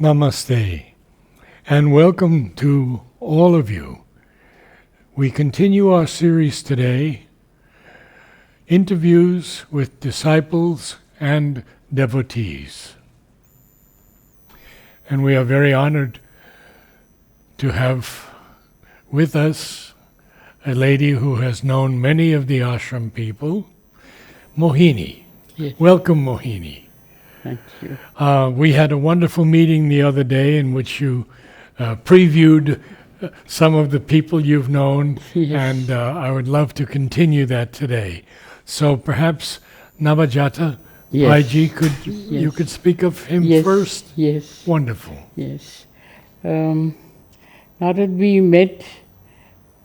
Namaste, and welcome to all of you. We continue our series today, interviews with disciples and devotees. And we are very honored to have with us a lady who has known many of the ashram people, Mohini. Yes. Welcome, Mohini. Thank you. We had a wonderful meeting the other day in which you previewed some of the people you've known, Yes. and I would love to continue that today. So perhaps Navajata Yes. Bhaiji, you Yes. could speak of him Yes. first? Yes. Wonderful. Yes. Narad, we met,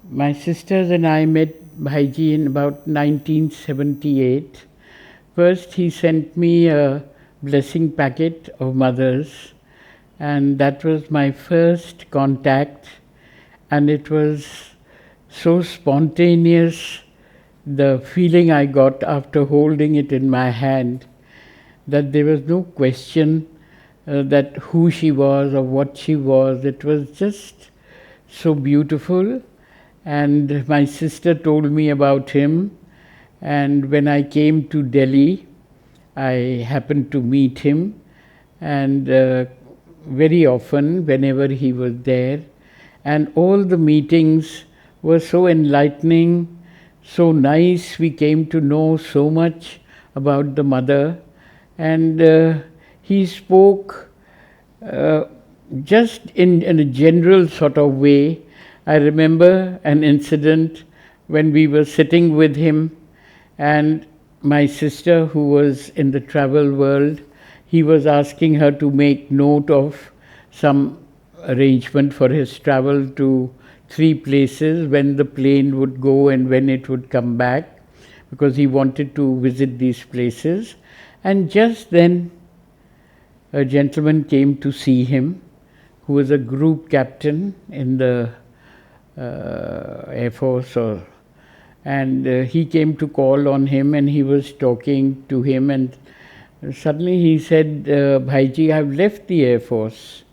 my sisters and I met Bhaiji in about 1978. First, he sent me a blessing packet of mothers, and that was my first contact, and it was so spontaneous, the feeling I got after holding it in my hand, that there was no question that who she was or what she was. It was just so beautiful. And my sister told me about him, and when I came to Delhi, I happened to meet him, and very often whenever he was there, and all the meetings were so enlightening, so nice. We came to know so much about the mother, and he spoke just in a general sort of way. I remember an incident when we were sitting with him, and my sister, who was in the travel world, he was asking her to make note of some arrangement for his travel to 3 places, when the plane would go and when it would come back, because he wanted to visit these places. And just then a gentleman came to see him, who was a group captain in the Air Force, and he came to call on him, and he was talking to him, and suddenly he said, Bhaiji, I've left the Air Force.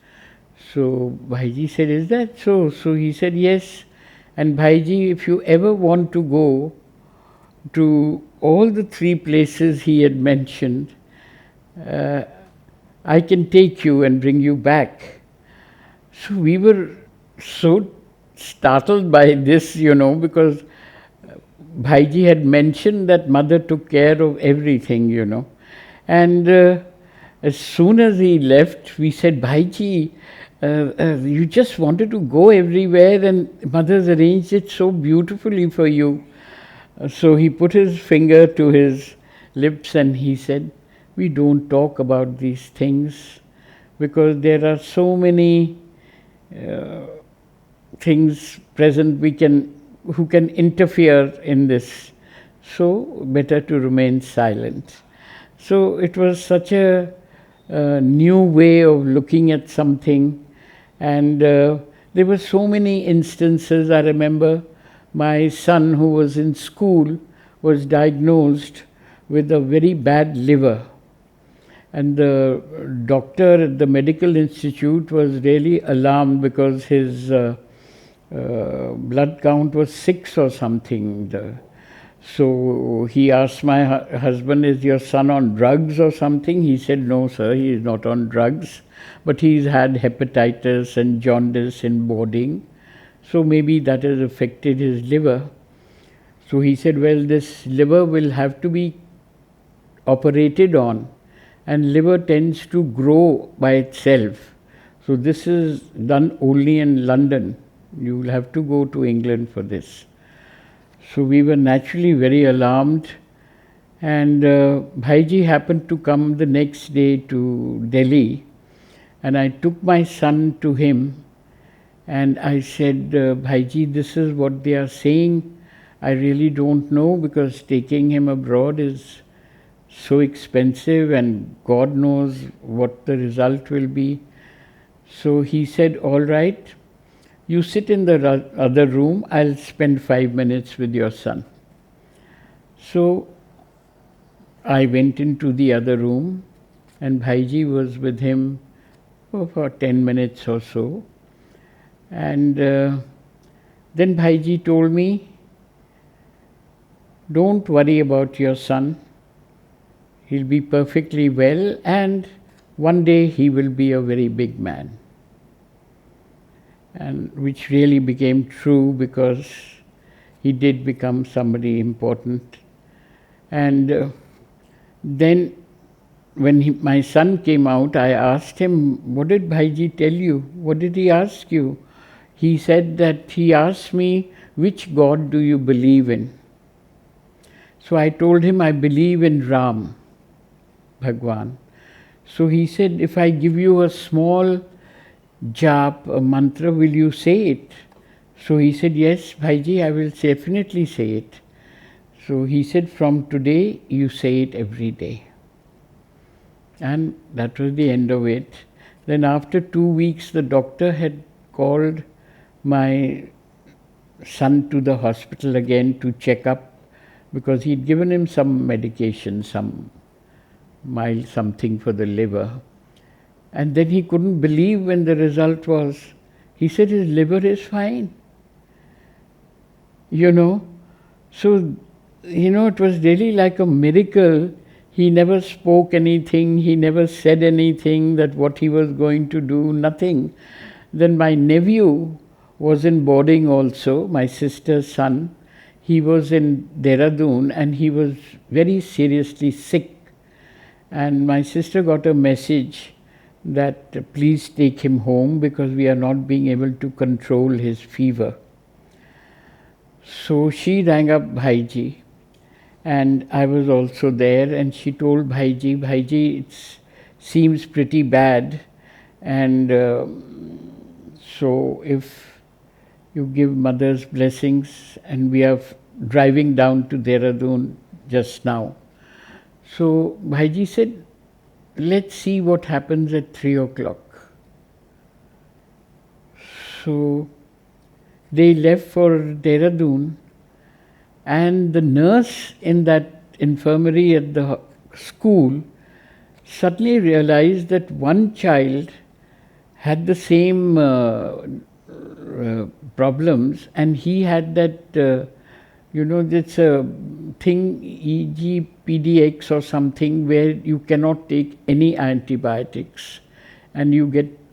So Bhaiji said, is that so? So he said, yes. And Bhaiji, if you ever want to go to all the 3 places he had mentioned, I can take you and bring you back. So we were so startled by this, because Bhaiji had mentioned that mother took care of everything, And as soon as he left, we said, Bhaiji, you just wanted to go everywhere, and mother's arranged it so beautifully for you. So he put his finger to his lips and he said, we don't talk about these things, because there are so many things present who can interfere in this. So better to remain silent. So it was such a new way of looking at something, and there were so many instances. I remember my son, who was in school, was diagnosed with a very bad liver, and the doctor at the medical institute was really alarmed because his blood count was 6 or something. So he asked my husband, is your son on drugs or something? He said, no sir, he is not on drugs, but he's had hepatitis and jaundice in boarding, so maybe that has affected his liver. So he said, well, this liver will have to be operated on, and liver tends to grow by itself. So this is done only in London. You will have to go to England for this. So we were naturally very alarmed, and Bhaiji happened to come the next day to Delhi, and I took my son to him, and I said, Bhaiji, this is what they are saying. I really don't know, because taking him abroad is so expensive, and God knows what the result will be. So he said, all right, you sit in the other room, I'll spend 5 minutes with your son. So I went into the other room, and Bhaiji was with him for 10 minutes or so. And then Bhaiji told me, don't worry about your son. He'll be perfectly well, and one day he will be a very big man. And which really became true, because he did become somebody important. And then when my son came out, I asked him, what did Bhaiji tell you? What did he ask you? He said that he asked me, which God do you believe in? So I told him, I believe in Ram, Bhagwan. So he said, if I give you a small jap, a mantra, will you say it? So he said, yes, Bhaiji, I will definitely say it. So he said, from today, you say it every day. And that was the end of it. Then after 2 weeks, the doctor had called my son to the hospital again to check up, because he'd given him some medication, some mild something for the liver. And then he couldn't believe when the result was. He said his liver is fine. So, it was really like a miracle. He never spoke anything, he never said anything that what he was going to do, nothing. Then my nephew was in boarding also, my sister's son. He was in Dehradun and he was very seriously sick. And my sister got a message that please take him home because we are not being able to control his fever. So she rang up Bhaiji, and I was also there, and she told Bhaiji, it seems pretty bad, and so if you give mother's blessings, and we are driving down to Dehradun just now. So Bhaiji said, let's see what happens at 3 o'clock. So they left for Dehradun, and the nurse in that infirmary at the school suddenly realized that one child had the same problems, and he had that, it's a thing, EGPDX or something, where you cannot take any antibiotics and you get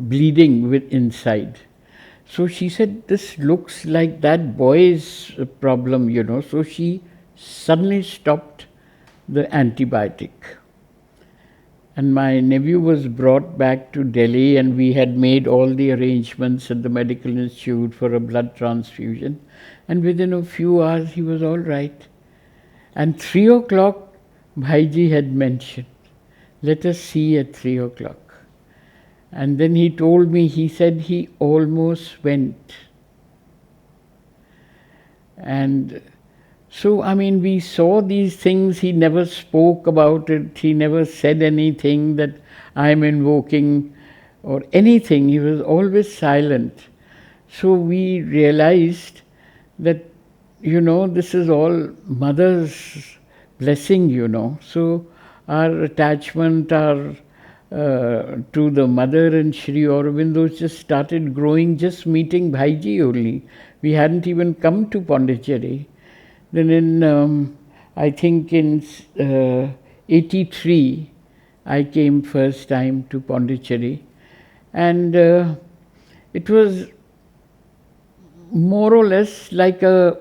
bleeding inside. So she said, this looks like that boy's problem, So she suddenly stopped the antibiotic. And my nephew was brought back to Delhi, and we had made all the arrangements at the medical institute for a blood transfusion. And within a few hours, he was all right. And 3 o'clock, Bhaiji had mentioned, let us see at 3 o'clock. And then he told me, he said he almost went. And so, we saw these things. He never spoke about it. He never said anything that I'm invoking or anything. He was always silent. So we realized that, this is all mother's blessing, So our attachment, to the mother and Sri Aurobindo just started growing, just meeting Bhaiji only. We hadn't even come to Pondicherry. Then in, I think in 83, I came first time to Pondicherry. And it was more or less like a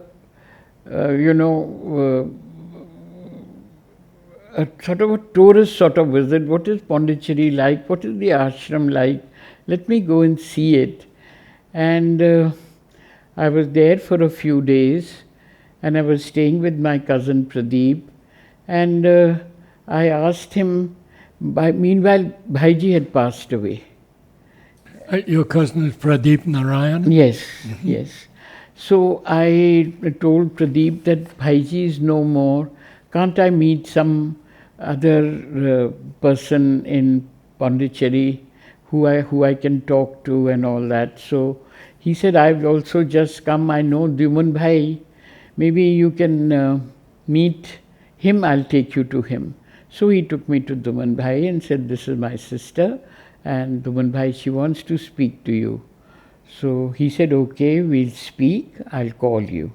sort of a tourist sort of visit. What is Pondicherry like? What is the ashram like? Let me go and see it. And I was there for a few days, and I was staying with my cousin Pradeep, and I asked him, meanwhile Bhaiji had passed away. Your cousin is Pradeep Narayan? Yes, yes. So I told Pradeep that Bhaiji is no more. Can't I meet some other person in Pondicherry who I can talk to and all that? So he said, I've also just come. I know Dyuman Bhai. Maybe you can meet him. I'll take you to him. So he took me to Dyuman Bhai and said, this is my sister. and Duman Bhai, she wants to speak to you. So he said, okay, we'll speak, I'll call you.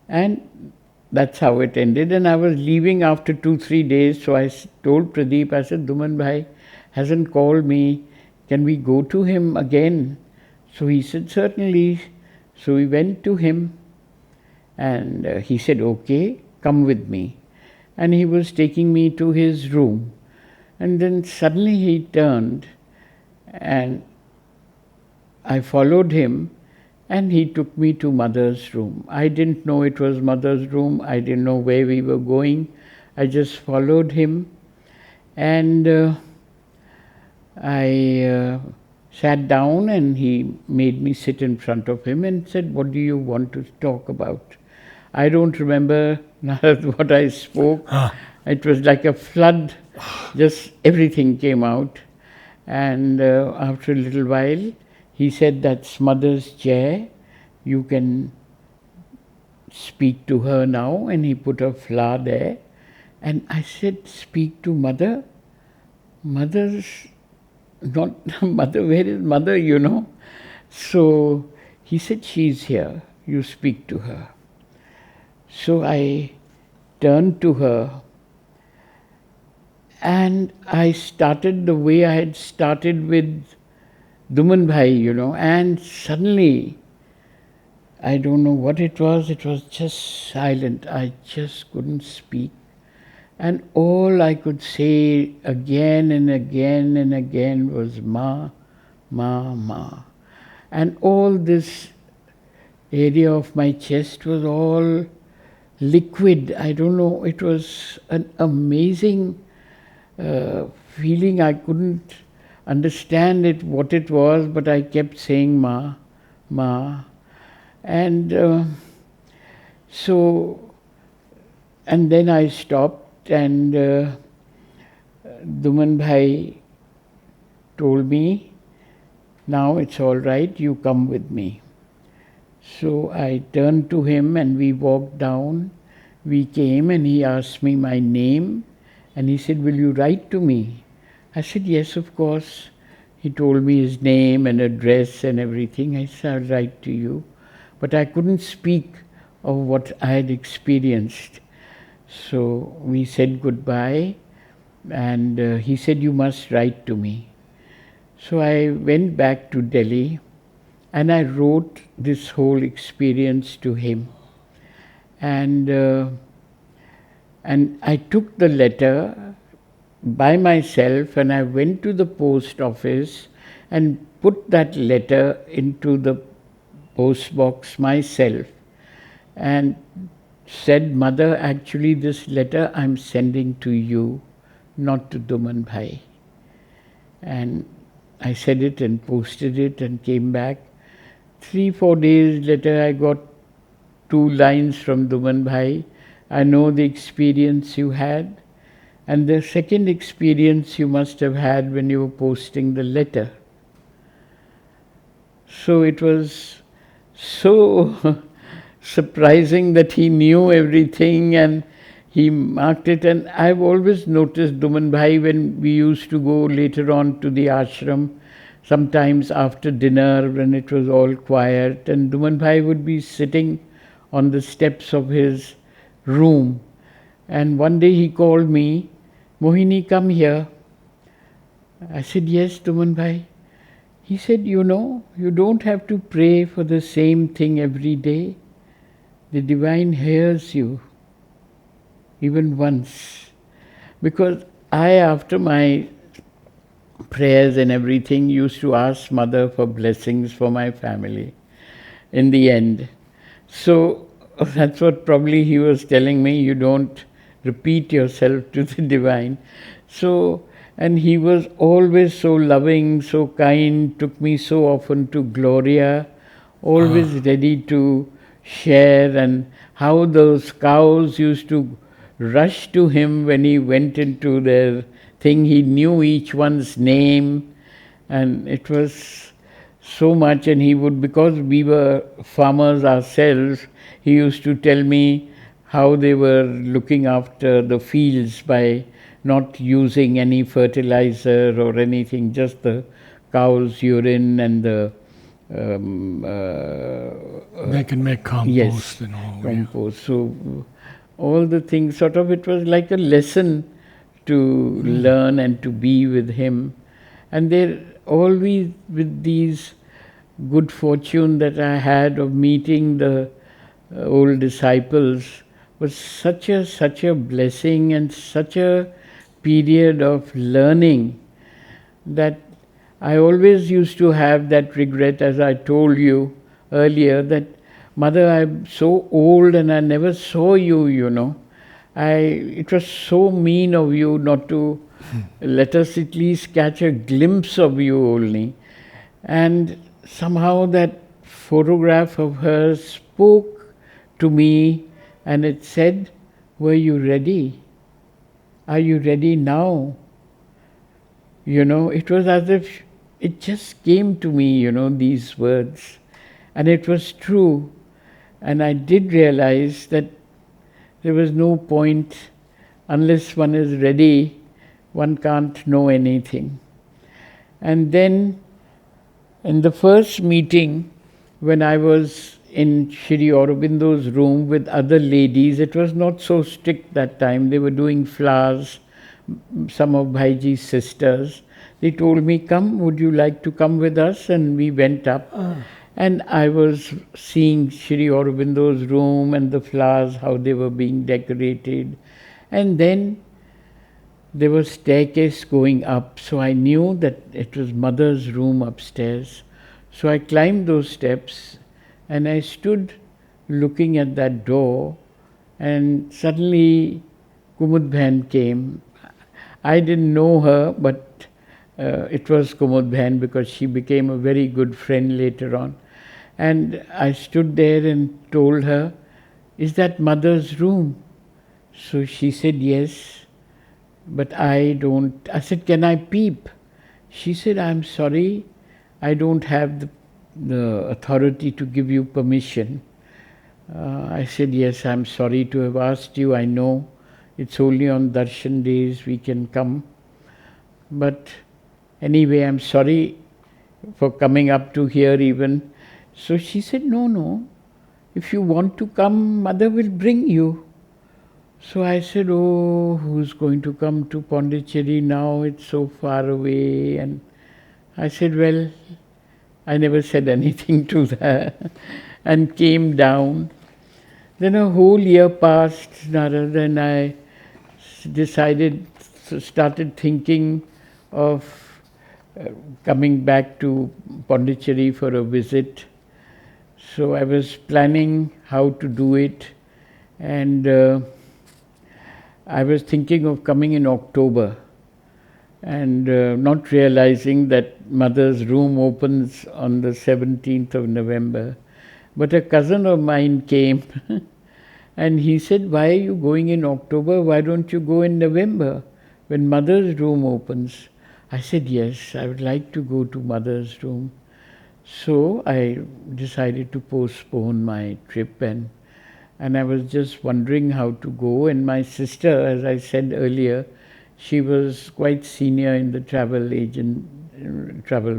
And that's how it ended. And I was leaving after 2-3 days, so I told Pradeep, I said, Duman Bhai hasn't called me, can we go to him again? So he said, certainly. So we went to him, and he said, okay, come with me. And he was taking me to his room. And then suddenly he turned, and I followed him, and he took me to Mother's room. I didn't know it was Mother's room. I didn't know where we were going. I just followed him, and I sat down, and he made me sit in front of him and said, what do you want to talk about? I don't remember, Narad, what I spoke. It was like a flood. Just everything came out. And after a little while, he said, that's Mother's chair. You can speak to her now. And he put a flower there. And I said, speak to Mother? Mother's not Mother. Where is Mother, you know? So he said, she's here. You speak to her. So I turned to her, and I started the way I had started with Duman Bhai, you know, and suddenly, I don't know what it was just silent. I just couldn't speak. And all I could say again and again and again was Ma, Ma, Ma. And all this area of my chest was all liquid. I don't know, it was an amazing feeling. I couldn't understand it, what it was, but I kept saying Ma, Ma. And and then I stopped, and Duman Bhai told me, now it's all right, you come with me. So I turned to him, and we walked down. We came, and he asked me my name, and he said, will you write to me? I said, yes, of course. He told me his name and address and everything. I said, I'll write to you. But I couldn't speak of what I had experienced. So we said goodbye, and he said, you must write to me. So I went back to Delhi, and I wrote this whole experience to him. And I took the letter by myself, and I went to the post office and put that letter into the post box myself, and said, Mother, actually this letter I'm sending to you, not to Duman Bhai. And I said it and posted it and came back. 3-4 days later, I got 2 lines from Duman Bhai. I know the experience you had, and the second experience you must have had when you were posting the letter. So it was so surprising that he knew everything and he marked it. And I've always noticed Duman Bhai, when we used to go later on to the ashram, sometimes after dinner when it was all quiet, and Duman Bhai would be sitting on the steps of his room. And one day he called me, Mohini, come here. I said, yes, Duman Bhai. He said, you know, you don't have to pray for the same thing every day. The Divine hears you, even once. Because I, after my prayers and everything, used to ask Mother for blessings for my family in the end. So that's what probably he was telling me, you don't repeat yourself to the Divine. So, and he was always so loving, so kind, took me so often to Gloria, always ready to share, and how those cows used to rush to him when he went into their thing. He knew each one's name, and it was so much. And he would, because we were farmers ourselves, he used to tell me how they were looking after the fields by not using any fertilizer or anything, just the cow's urine and the they can make compost yes, and all. compost. So all the things, sort of, it was like a lesson to learn and to be with him. And there always with these good fortune that I had of meeting the old disciples was such a blessing and such a period of learning that I always used to have that regret, as I told you earlier, that Mother, I'm so old and I never saw you, you know. It was so mean of you not to let us at least catch a glimpse of you only. And somehow that photograph of hers spoke to me and it said, were you ready? Are you ready now? You know, it was as if it just came to me, you know, these words. And it was true. And I did realize that there was no point, unless one is ready, one can't know anything. And then in the first meeting, when I was in Shri Aurobindo's room with other ladies, it was not so strict that time. They were doing flowers, some of Bhaiji's sisters. They told me, come, would you like to come with us? And we went up. And I was seeing Shri Aurobindo's room and the flowers, how they were being decorated. And then there was staircase going up, so I knew that it was Mother's room upstairs. So I climbed those steps and I stood looking at that door, and suddenly Kumud Bhen came. I didn't know her, but it was Kumud Bhen because she became a very good friend later on. And I stood there and told her, is that Mother's room? So she said, yes, but I said, can I peep? She said, I'm sorry, I don't have the authority to give you permission. I said, yes, I'm sorry to have asked you. I know it's only on darshan days we can come. But anyway, I'm sorry for coming up to here even. So she said, no, if you want to come, Mother will bring you. So I said, oh, who's going to come to Pondicherry now? It's so far away. And I said, well, I never said anything to her and came down. Then a whole year passed, Narad, and I started thinking of coming back to Pondicherry for a visit. So I was planning how to do it, and I was thinking of coming in October, and not realizing that Mother's room opens on the 17th of November. But a cousin of mine came and he said, why are you going in October? Why don't you go in November when Mother's room opens? I said, yes, I would like to go to Mother's room. So I decided to postpone my trip, and I was just wondering how to go. And my sister, as I said earlier, she was quite senior in the travel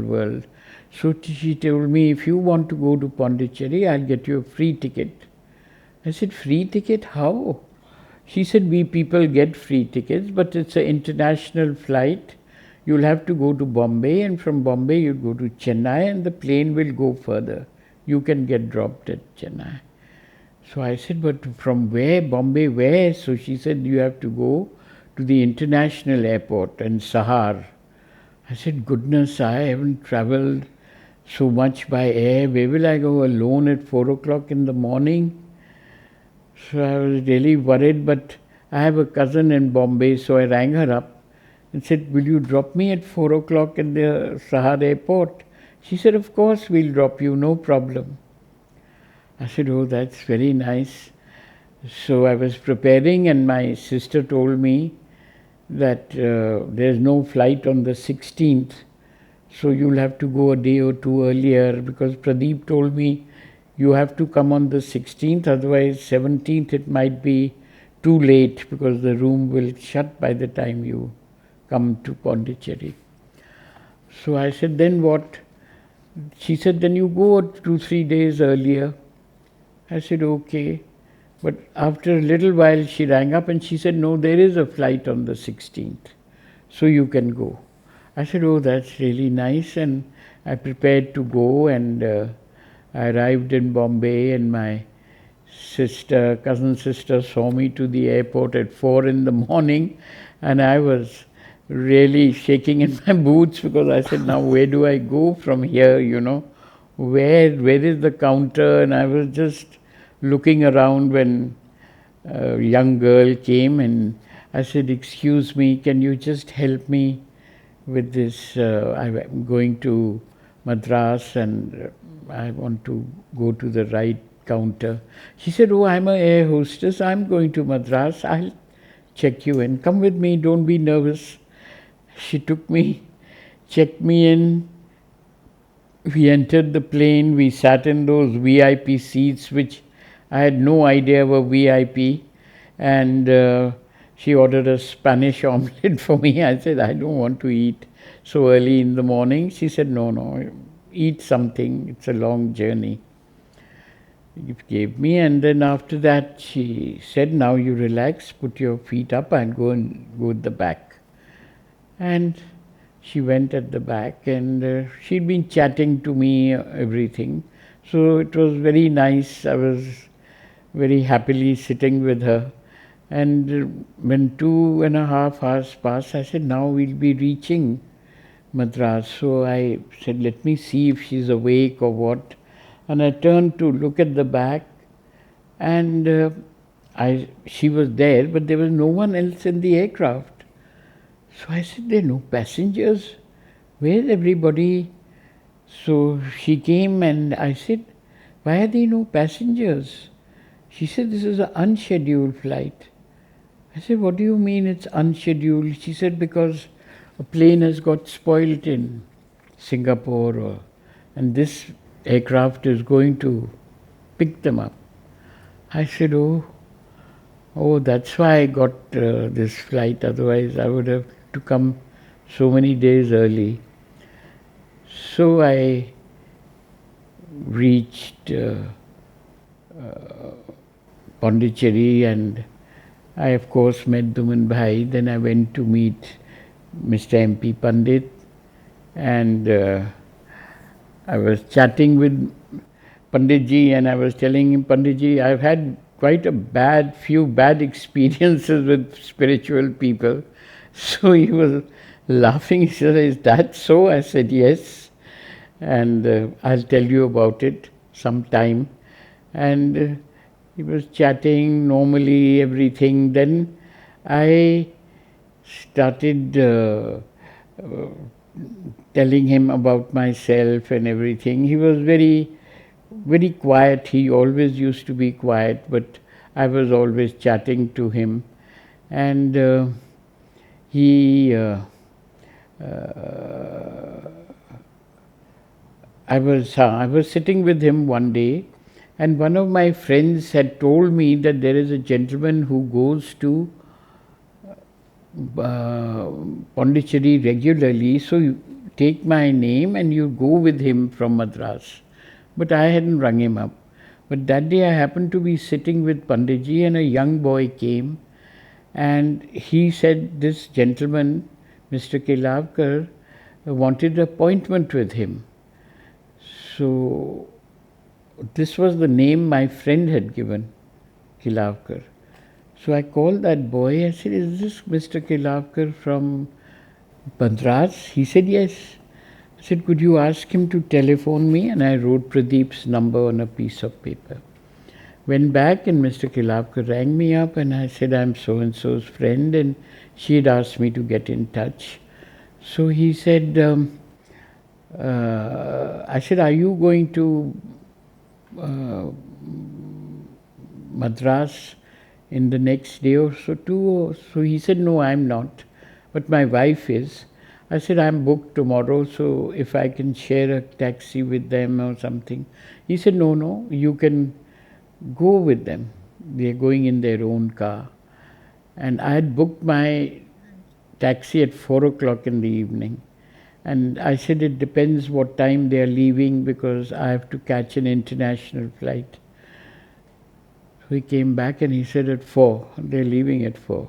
world. So she told me, if you want to go to Pondicherry, I'll get you a free ticket. I said, free ticket? How? She said, we people get free tickets, but it's an international flight. You'll have to go to Bombay, and from Bombay you'll go to Chennai, and the plane will go further. You can get dropped at Chennai. So I said, but from where? Bombay where? So she said, you have to go to the international airport in Sahar. I said, goodness, I haven't traveled so much by air. Where will I go alone at 4 o'clock in the morning? So I was really worried, but I have a cousin in Bombay, so I rang her up and said, will you drop me at 4 o'clock at the Sahar airport? She said, of course we'll drop you, no problem. I said, oh, that's very nice. So I was preparing, and my sister told me that there's no flight on the 16th, so you'll have to go a day or two earlier, because Pradeep told me you have to come on the 16th, otherwise 17th it might be too late because the room will shut by the time you come to Pondicherry. So I said, then what? She said, then you go 2-3 days earlier. I said, okay. But after a little while, she rang up and she said, no, there is a flight on the 16th, so you can go. I said, oh, that's really nice. And I prepared to go, and I arrived in Bombay, and my cousin sister saw me to the airport at 4 in the morning, and I was really shaking in my boots because I said, now where do I go from here, where is the counter? And I was just looking around when a young girl came, and I said, excuse me, can you just help me with this? I'm going to Madras, and I want to go to the right counter. She said, oh, I'm an air hostess, I'm going to Madras, I'll check you in. Come with me, don't be nervous. She took me, checked me in. We entered the plane, we sat in those VIP seats, which I had no idea were VIP. And she ordered a Spanish omelette for me. I said, I don't want to eat so early in the morning. She said, no, eat something, it's a long journey. She gave me, and then after that she said, now you relax, put your feet up and go at the back. And she went at the back, and she'd been chatting to me, everything. So it was very nice. I was very happily sitting with her. And when 2.5 hours passed, I said, now we'll be reaching Madras. So I said, let me see if she's awake or what. And I turned to look at the back, and she was there, but there was no one else in the aircraft. So I said, there are no passengers. Where's everybody? So she came, and I said, why are there no passengers? She said, this is an unscheduled flight. I said, what do you mean it's unscheduled? She said, because a plane has got spoilt in Singapore, and this aircraft is going to pick them up. I said, oh, that's why I got this flight. Otherwise, I would have to come so many days early. So I reached Pondicherry, and I of course met Duman Bhai. Then I went to meet Mr. M.P. Pandit, and I was chatting with Panditji, and I was telling him, Panditji, I've had quite a few bad experiences with spiritual people. So he was laughing. He said, is that so? I said, yes. And I'll tell you about it sometime. And he was chatting normally, everything. Then I started telling him about myself and everything. He was very, very quiet. He always used to be quiet, but I was always chatting to him. And I was sitting with him one day, and one of my friends had told me that there is a gentleman who goes to Pondicherry regularly, so you take my name and you go with him from Madras. But I hadn't rung him up. But that day I happened to be sitting with Panditji, and a young boy came, and he said this gentleman, Mr. Kelavkar, wanted an appointment with him. So this was the name my friend had given, Kelavkar. So I called that boy. I said, is this Mr. Kelavkar from Madras? He said, yes. I said, could you ask him to telephone me? And I wrote Pradeep's number on a piece of paper. Went back, and Mr. Kelavkar rang me up, and I said, I'm so-and-so's friend, and she had asked me to get in touch. So he said, I said, are you going to Madras in the next day or so too? So he said, no, I'm not, but my wife is. I said, I'm booked tomorrow, so if I can share a taxi with them or something. He said, no, you can go with them. They're going in their own car. And I had booked my taxi at 4 o'clock in the evening. And I said, it depends what time they are leaving because I have to catch an international flight. So he came back and he said at 4, they're leaving at 4.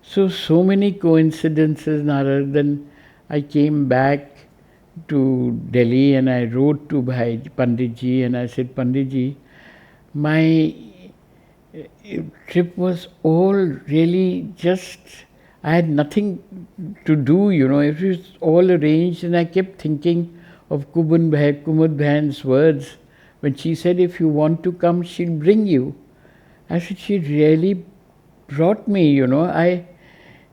So many coincidences, Narad. Then I came back to Delhi and I wrote to Panditji and I said, Panditji, my trip was all really just, I had nothing to do, it was all arranged, and I kept thinking of Kumud Bhain's words when she said, if you want to come, she'll bring you. I said, she really brought me, I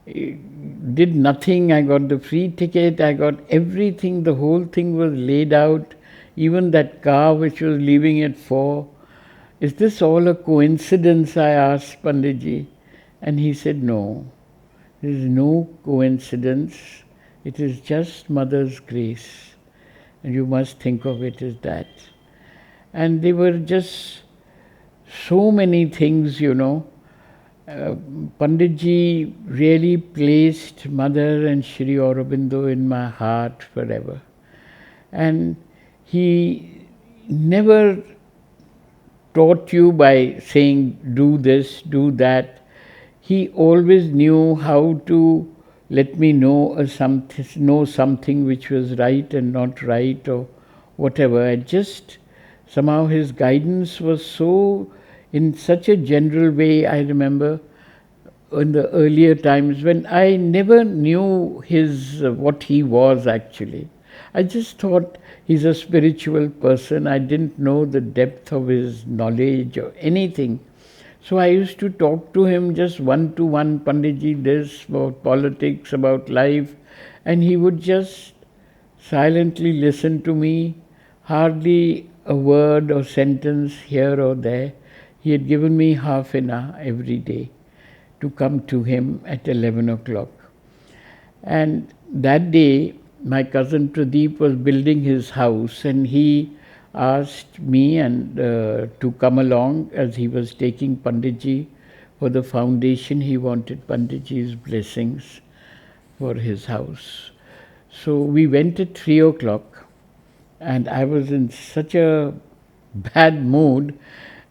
did nothing, I got the free ticket, I got everything, the whole thing was laid out, even that car which was leaving at 4. Is this all a coincidence? I asked Panditji. And he said, no, there is no coincidence. It is just Mother's grace. And you must think of it as that. And they were just so many things, Panditji really placed Mother and Shri Aurobindo in my heart forever. And he never taught you by saying, do this, do that. He always knew how to let me know something which was right and not right or whatever. I just, somehow his guidance was so, in such a general way. I remember in the earlier times when I never knew what he was actually. I just thought he's a spiritual person. I didn't know the depth of his knowledge or anything. So I used to talk to him just one-to-one, Panditji, this, about politics, about life, and he would just silently listen to me, hardly a word or sentence here or there. He had given me half an hour every day to come to him at 11 o'clock. And that day, my cousin Pradeep was building his house, and he asked me to come along as he was taking Panditji for the foundation. He wanted Panditji's blessings for his house. So we went at 3 o'clock, and I was in such a bad mood,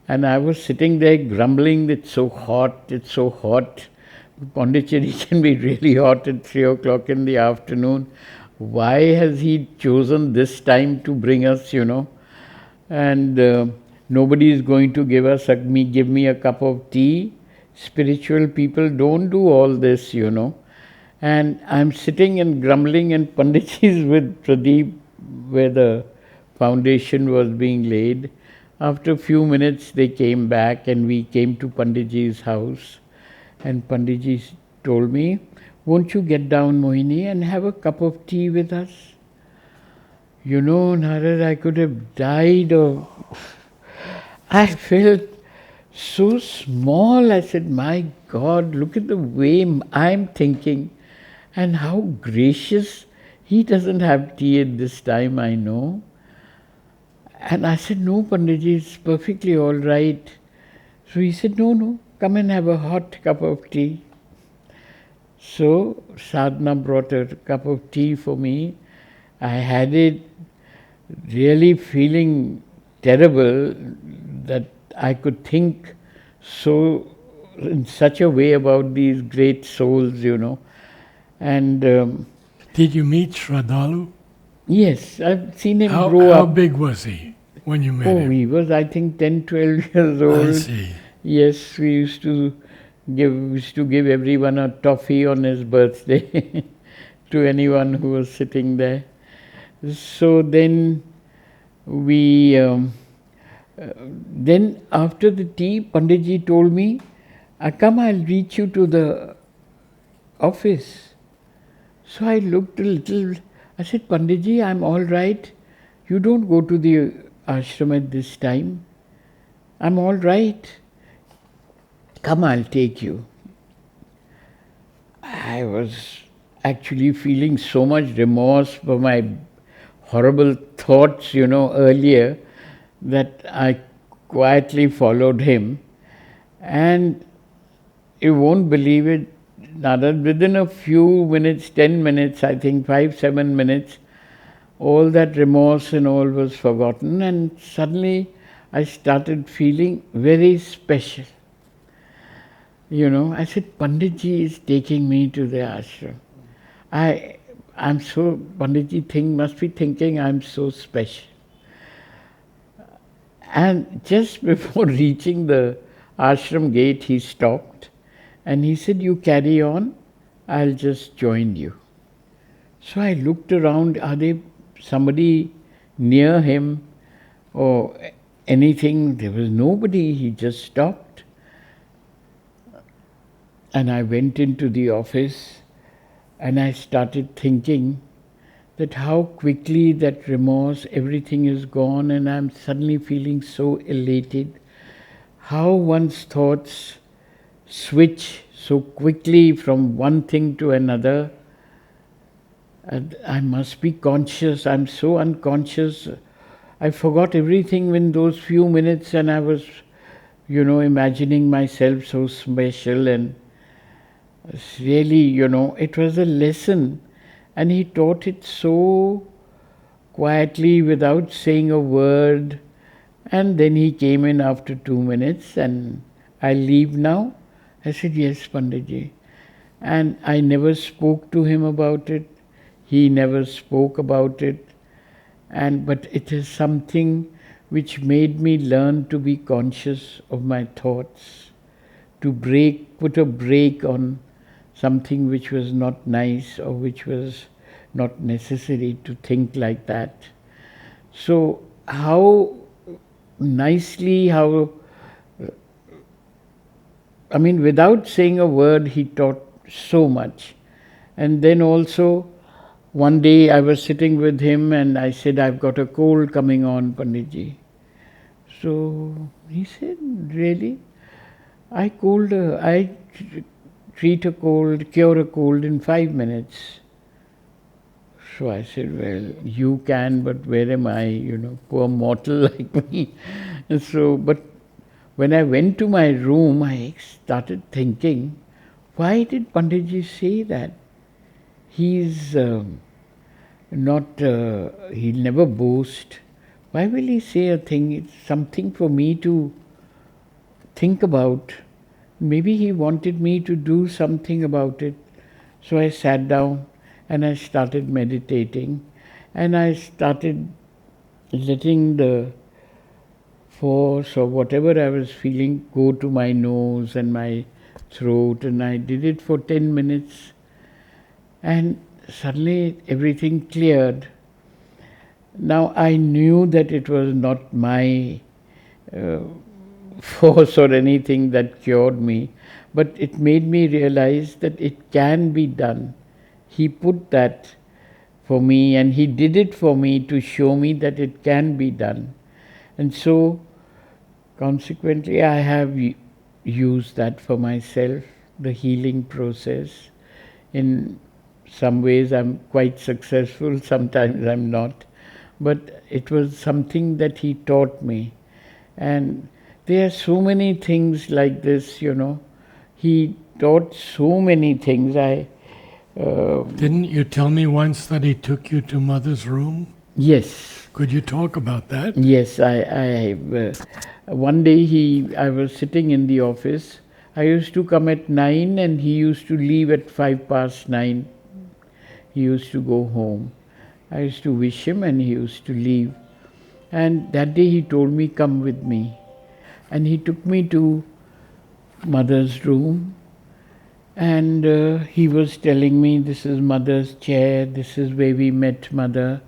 and I was sitting there grumbling, it's so hot, it's so hot. Pondicherry can be really hot at 3 o'clock in the afternoon. Why has he chosen this time to bring us, And nobody is going to give me a cup of tea. Spiritual people don't do all this, And I'm sitting and grumbling, and Panditji is with Pradeep where the foundation was being laid. After a few minutes, they came back and we came to Panditji's house. And Panditji told me, won't you get down, Mohini, and have a cup of tea with us? Narad, I could have died of... I felt so small. I said, my God, look at the way I'm thinking and how gracious. He doesn't have tea at this time, I know. And I said, no, Panditji, it's perfectly all right. So he said, no, come and have a hot cup of tea. So Sadhana brought a cup of tea for me. I had it really feeling terrible that I could think so in such a way about these great souls, And did you meet Shraddhalu? Yes, I've seen him grow up. How up. big was he when you met him? Oh, he was, I think, 10, 12 years old. I see. Yes, we used to give everyone a toffee on his birthday to anyone who was sitting there. So then then after the tea, Panditji told me, come, I'll reach you to the office. So I looked a little, I said, Panditji, I'm all right. You don't go to the ashram at this time. I'm all right. Come, I'll take you. I was actually feeling so much remorse for my horrible thoughts, earlier, that I quietly followed him. And you won't believe it, Narad, within a few minutes, 10 minutes, I think 5, 7 minutes, all that remorse and all was forgotten, and suddenly I started feeling very special. I said, Panditji is taking me to the ashram. Panditji must be thinking I'm so special. And just before reaching the ashram gate, he stopped and he said, you carry on, I'll just join you. So I looked around, are there somebody near him or anything? There was nobody, he just stopped. And I went into the office and I started thinking that how quickly that remorse, everything is gone, and I'm suddenly feeling so elated. How one's thoughts switch so quickly from one thing to another. And I must be conscious. I'm so unconscious. I forgot everything in those few minutes, and I was, imagining myself so special, and really, it was a lesson. And he taught it so quietly without saying a word. And then he came in after 2 minutes and, I leave now? I said, yes, Panditji. And I never spoke to him about it. He never spoke about it. But it is something which made me learn to be conscious of my thoughts, to put a break on something which was not nice or which was not necessary to think like that. So how nicely, without saying a word, he taught so much. And then also, one day I was sitting with him and I said, I've got a cold coming on, Panditji. So he said, really? I treat a cold, cure a cold in 5 minutes. So I said, well, you can, but where am I, poor mortal like me. And so, but when I went to my room, I started thinking, why did Panditji say that? He's he'll never boast. Why will he say a thing? It's something for me to think about. Maybe he wanted me to do something about it. So I sat down and I started meditating, and I started letting the force or whatever I was feeling go to my nose and my throat, and I did it for 10 minutes, and suddenly everything cleared. Now I knew that it was not my force or anything that cured me, but it made me realize that it can be done. He put that for me, and he did it for me to show me that it can be done. And so, consequently, I have used that for myself, the healing process. In some ways I'm quite successful, sometimes I'm not. But it was something that he taught me. And there are so many things like this, He taught so many things. Didn't you tell me once that he took you to Mother's room? Yes. Could you talk about that? Yes, one day I was sitting in the office. I used to come at 9 and he used to leave at 9:05. He used to go home. I used to wish him and he used to leave. And that day he told me, come with me. And he took me to Mother's room. And he was telling me, this is Mother's chair, this is where we met Mother,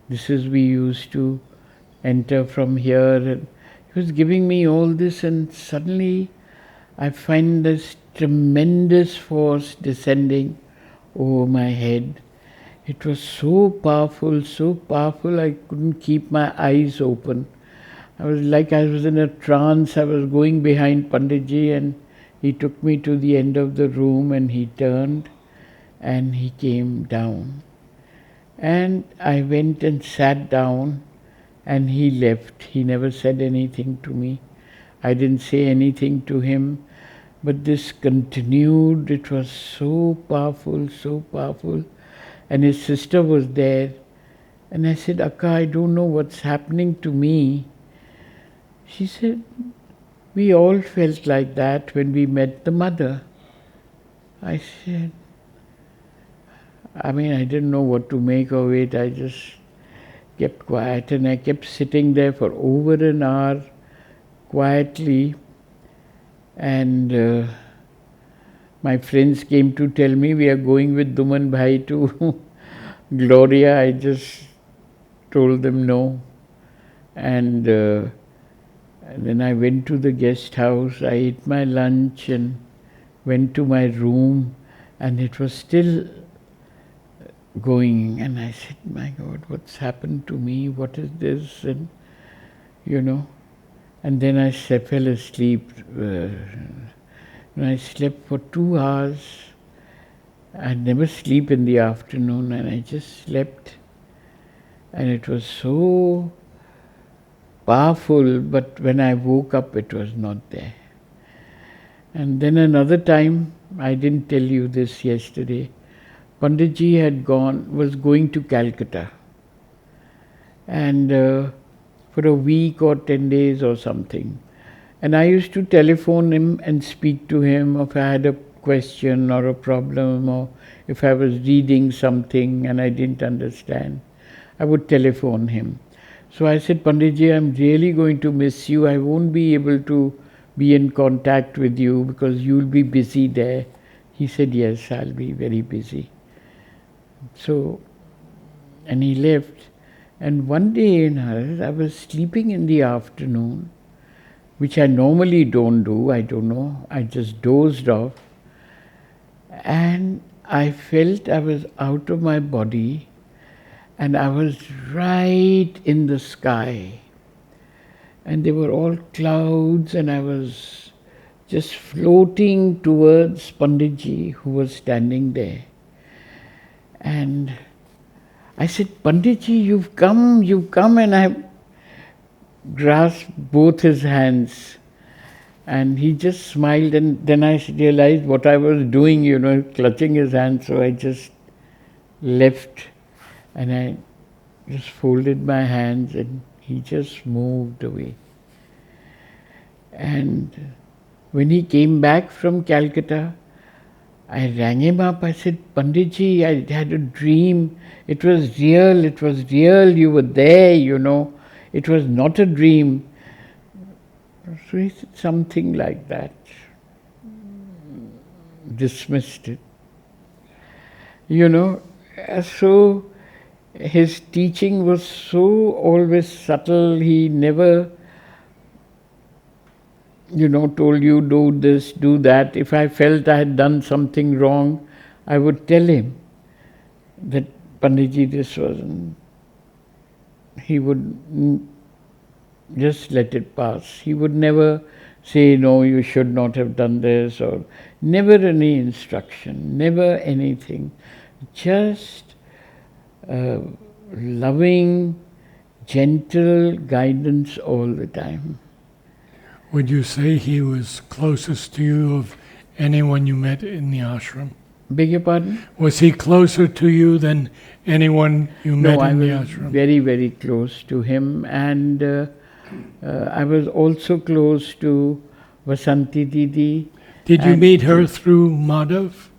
this is we used to enter from here. And he was giving me all this, and suddenly I find this tremendous force descending over my head. It was so powerful, I couldn't keep my eyes open. I was in a trance. I was going behind Panditji, and he took me to the end of the room and he turned and he came down. And I went and sat down and he left. He never said anything to me. I didn't say anything to him. But this continued, it was so powerful, so powerful. And his sister was there. And I said, Akka, I don't know what's happening to me. She said, we all felt like that when we met the mother. I said, I didn't know what to make of it. I just kept quiet, and I kept sitting there for over an hour quietly. And my friends came to tell me we are going with Duman Bhai to Gloria. I just told them no. And then I went to the guest house. I ate my lunch and went to my room, and it was still going. And I said, my God, what's happened to me? What is this? And and then I fell asleep. I slept for 2 hours. I'd never sleep in the afternoon, and I just slept. And it was so powerful, but when I woke up, it was not there. And then another time, I didn't tell you this yesterday, Panditji was going to Calcutta. And for a week or 10 days or something. And I used to telephone him and speak to him if I had a question or a problem, or if I was reading something and I didn't understand. I would telephone him. So I said, Panditji, I'm really going to miss you. I won't be able to be in contact with you because you'll be busy there. He said, yes, I'll be very busy. So, and he left. And one day, Narad, I was sleeping in the afternoon, which I normally don't do, I don't know, I just dozed off. And I felt I was out of my body, and I was right in the sky. And there were all clouds, and I was just floating towards Panditji, who was standing there. And I said, Panditji, you've come, and I grasped both his hands. And he just smiled, and then I realized what I was doing, clutching his hand, so I just left, and I just folded my hands, and he just moved away. And when he came back from Calcutta, I rang him up. I said, Panditji, I had a dream. It was real. You were there, It was not a dream. So he said something like that. Dismissed it. So his teaching was so always subtle. He never told you do this, do that. If I felt I had done something wrong, I would tell him that Panditji, this wasn't. He would just let it pass. He would never say, no, you should not have done this, or never any instruction, never anything. Just loving, gentle guidance all the time. Would you say he was closest to you of anyone you met in the ashram? Beg your pardon? Was he closer to you than anyone you met in the ashram? No, I was very, very close to him. And I was also close to Vasanti Didi. Did you meet her through Madhav?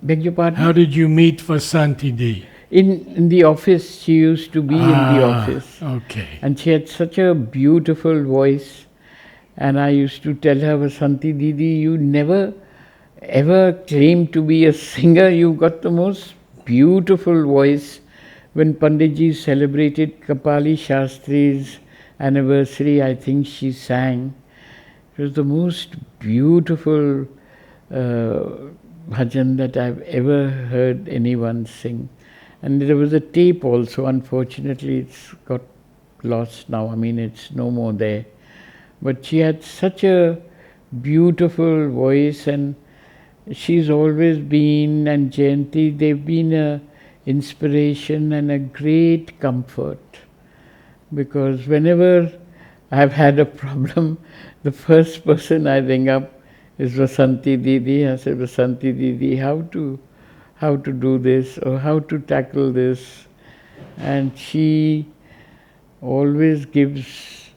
Beg your pardon? How did you meet Vasanti Didi? In the office. She used to be in the office. Okay. And she had such a beautiful voice. And I used to tell her, Vasanti Didi, you never ever claimed to be a singer. You got the most beautiful voice. When Panditji celebrated Kapali Shastri's anniversary, I think she sang. It was the most beautiful bhajan that I've ever heard anyone sing. And there was a tape also. Unfortunately, it's got lost now. It's no more there. But she had such a beautiful voice, and she's always been, and Jayanti, they've been an inspiration and a great comfort. Because whenever I've had a problem, the first person I ring up is Vasanti Didi. I said, Vasanti Didi, how to do this or how to tackle this? And she always gives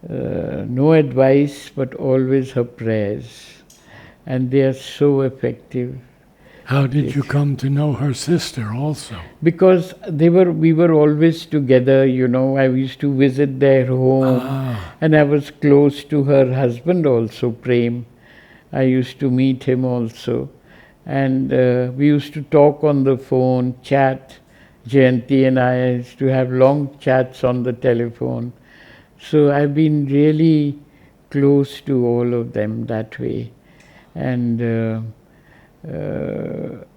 no advice, but always her prayers. And they are so effective. How did you come to know her sister also? Because we were always together, I used to visit their home, and I was close to her husband also, Prem. I used to meet him also. And we used to talk on the phone, chat. Jayanti and I used to have long chats on the telephone. So I've been really close to all of them that way. And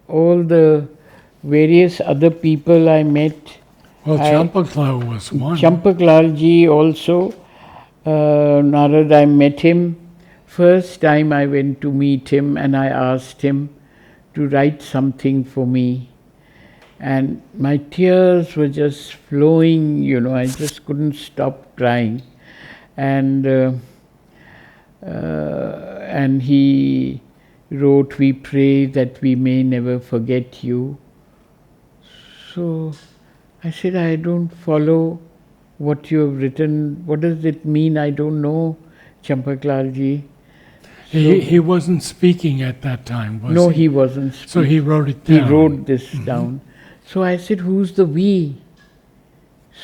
all the various other people I met. Well, Champaklal was one. Champaklalji also. Narad, I met him. First time I went to meet him and I asked him to write something for me. And my tears were just flowing, I just couldn't stop crying. And he wrote, "We pray that we may never forget you." So I said, I don't follow what you have written. What does it mean? I don't know, Champaklalji. He wasn't speaking at that time, was he? No, he wasn't speaking. So he wrote it down. He wrote this down. So I said, who's the we?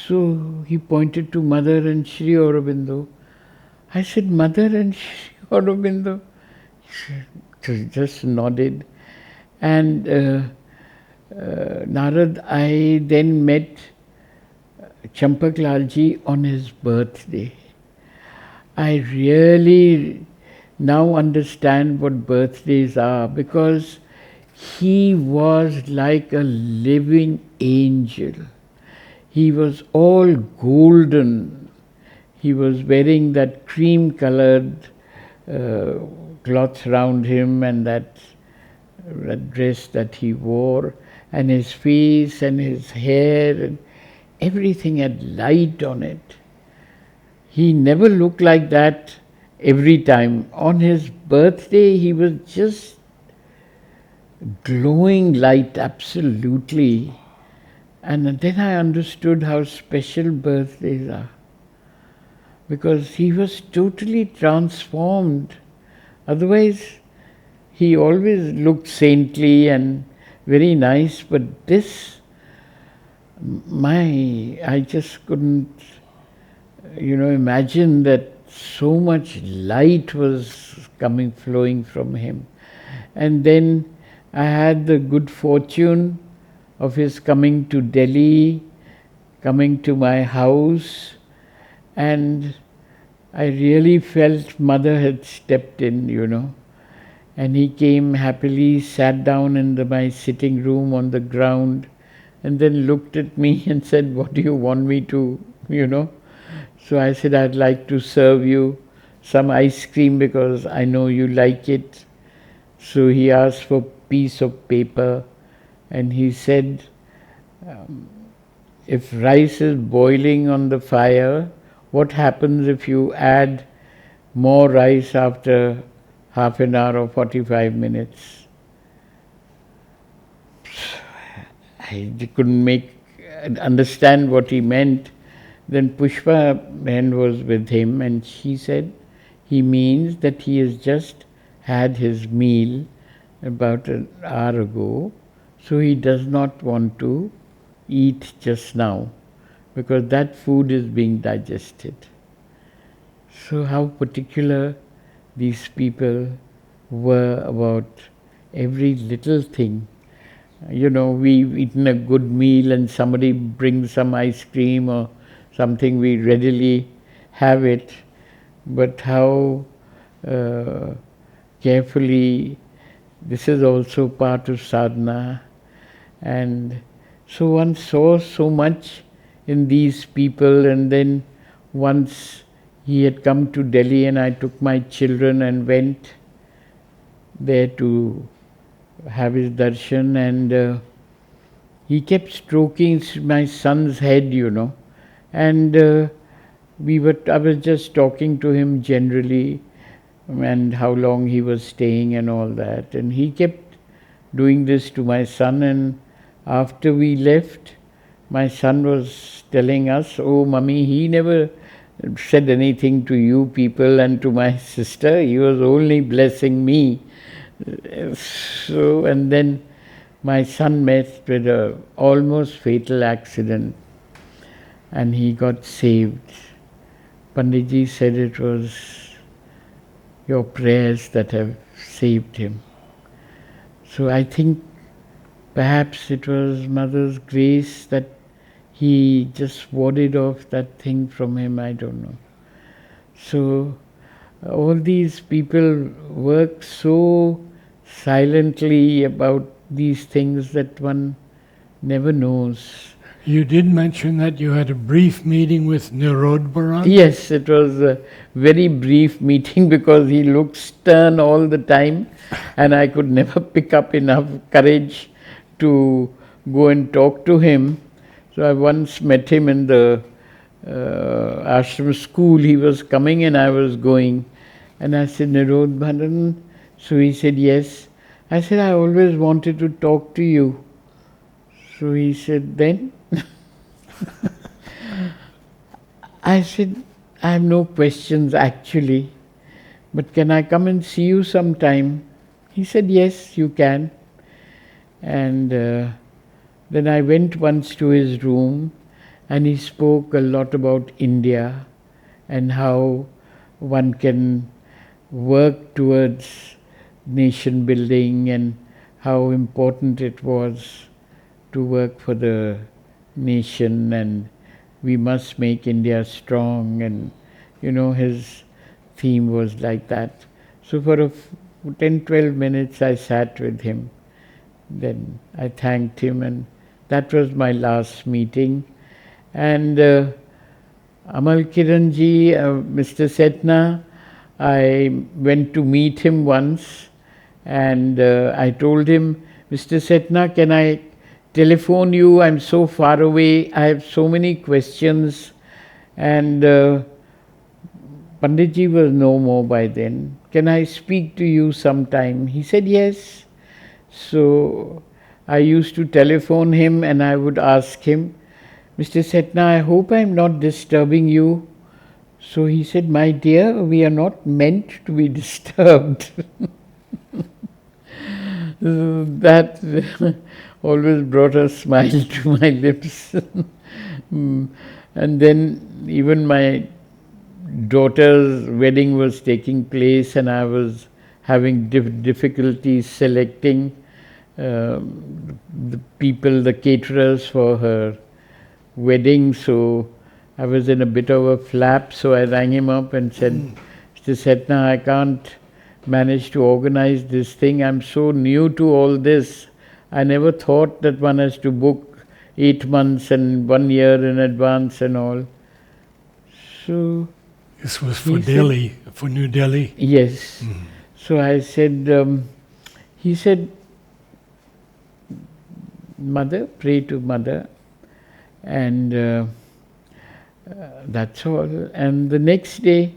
So he pointed to Mother and Sri Aurobindo. I said, Mother and Sri Aurobindo? He just nodded. And Narad, I then met Champaklalji on his birthday. I really now understand what birthdays are, because he was like a living angel. He was all golden. He was wearing that cream-colored cloth around him and that dress that he wore, and his face and his hair and everything had light on it. He never looked like that every time. On his birthday, he was just glowing light, absolutely. And then I understood how special birthdays are, because he was totally transformed. Otherwise, he always looked saintly and very nice, but this, I just couldn't, imagine that so much light was flowing from him. And then I had the good fortune of his coming to Delhi, coming to my house, and I really felt Mother had stepped in, And he came happily, sat down in my sitting room on the ground, and then looked at me and said, what do you want me to, So I said, I'd like to serve you some ice cream because I know you like it. So he asked for a piece of paper, and he said, if rice is boiling on the fire, what happens if you add more rice after half an hour or 45 minutes? I couldn't understand what he meant. Then Pushpa Ben was with him, and she said, he means that he has just had his meal about an hour ago, so he does not want to eat just now, because that food is being digested. So how particular these people were about every little thing. We've eaten a good meal and somebody brings some ice cream or something, we readily have it. But how carefully, this is also part of sadhana. And so one saw so much in these people. And then once he had come to Delhi and I took my children and went there to have his darshan, and he kept stroking my son's head, and I was just talking to him generally, and how long he was staying and all that. And he kept doing this to my son, and after we left, my son was telling us, "Oh, mummy, he never said anything to you people and to my sister. He was only blessing me." So, and then my son met with a almost fatal accident, and he got saved. Panditji said it was your prayers that have saved him. So I think perhaps it was Mother's grace that he just warded off that thing from him, I don't know. So all these people work so silently about these things that one never knows. You did mention that you had a brief meeting with Narad. Yes, it was a very brief meeting because he looked stern all the time, and I could never pick up enough courage to go and talk to him. So I once met him in the ashram school. He was coming and I was going, and I said, "Narad Bhadan?" So he said, "Yes." I said, "I always wanted to talk to you." So he said, "Then?" I said, "I have no questions actually, but can I come and see you sometime?" He said, "Yes, you can." And then I went once to his room, and he spoke a lot about India and how one can work towards nation building and how important it was to work for the nation, and we must make India strong, and his theme was like that. So for 10-12 minutes I sat with him. Then I thanked him, and that was my last meeting. And Amal Kiranji, Mr. Setna, I went to meet him once, and I told him, "Mr. Setna, can I telephone you? I'm so far away. I have so many questions." And Panditji was no more by then. "Can I speak to you sometime?" He said, "Yes." So I used to telephone him and I would ask him, "Mr. Setna, I hope I'm not disturbing you." So he said, "My dear, we are not meant to be disturbed." That always brought a smile to my lips. And then even my daughter's wedding was taking place, and I was having difficulties selecting the people, the caterers for her wedding. So I was in a bit of a flap, so I rang him up and said, "Mr. Setna, I can't manage to organize this thing. I'm so new to all this. I never thought that one has to book 8 months and 1 year in advance and all." So this was for Delhi, for New Delhi? Yes. So I said, he said, "Mother, pray to Mother." And that's all. And the next day,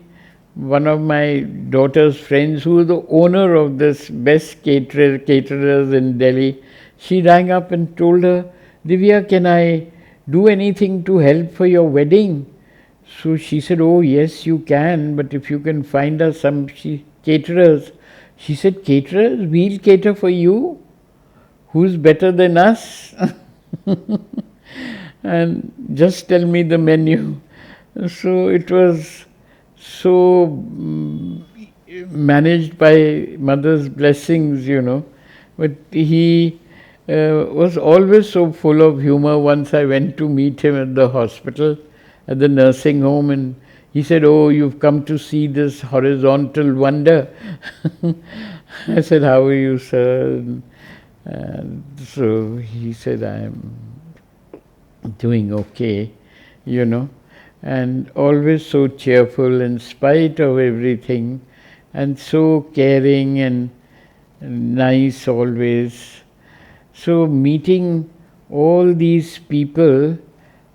one of my daughter's friends, who was the owner of this best caterers in Delhi, she rang up and told her, "Divya, can I do anything to help for your wedding?" So she said, "Oh yes, you can, but if you can find us some caterers." She said, "Caterers? We'll cater for you? Who's better than us?" And just tell me the menu. So it was so managed by Mother's blessings, But he was always so full of humor. Once I went to meet him at the hospital, at the nursing home, and he said, "Oh, you've come to see this horizontal wonder." I said, "How are you, sir?" And so he said, "I'm doing okay, and always so cheerful in spite of everything, and so caring and nice always." So meeting all these people,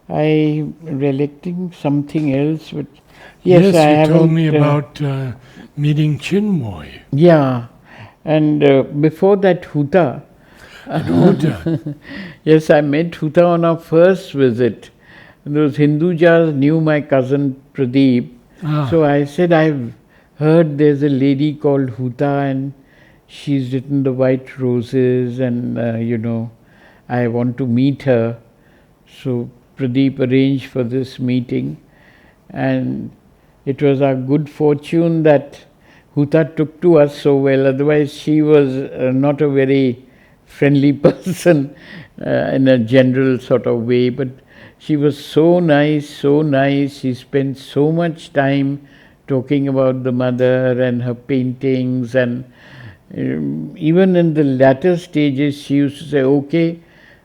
I recollecting something else, but yes, you I told me haven't, about meeting Chinmoy. Yeah, and before that, Huta. And Huta. Yes, I met Huta on our first visit. Those Hindujas knew my cousin Pradeep. So I said, I've heard there's a lady called Huta and she's written the White Roses and, I want to meet her. So Pradeep arranged for this meeting, and it was our good fortune that Huta took to us so well. Otherwise, she was not a very friendly person in a general sort of way, but she was so nice, so nice. She spent so much time talking about the mother and her paintings, and even in the latter stages, she used to say, okay,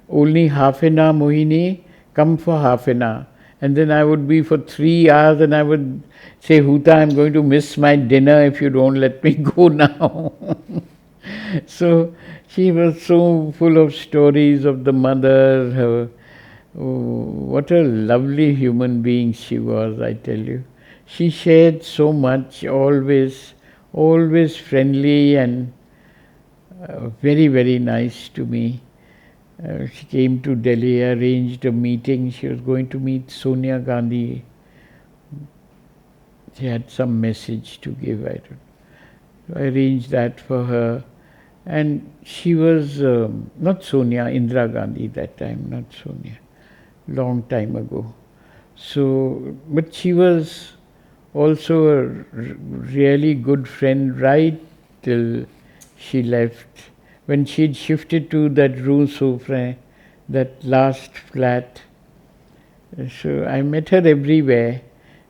only half an hour, Mohini, come for half an hour. And then I would be for 3 hours and I would say, Huta, I'm going to miss my dinner if you don't let me go now. So she was so full of stories of the mother. What a lovely human being she was, I tell you. She shared so much, always friendly and very, very nice to me. She came to Delhi, arranged a meeting. She was going to meet Sonia Gandhi. She had some message to give, I don't know. So I arranged that for her. And she was, not Sonia, Indira Gandhi that time, not Sonia, long time ago. So, but she was also a really good friend right till she left. When she'd shifted to that Rue Soufre, that last flat, so I met her everywhere.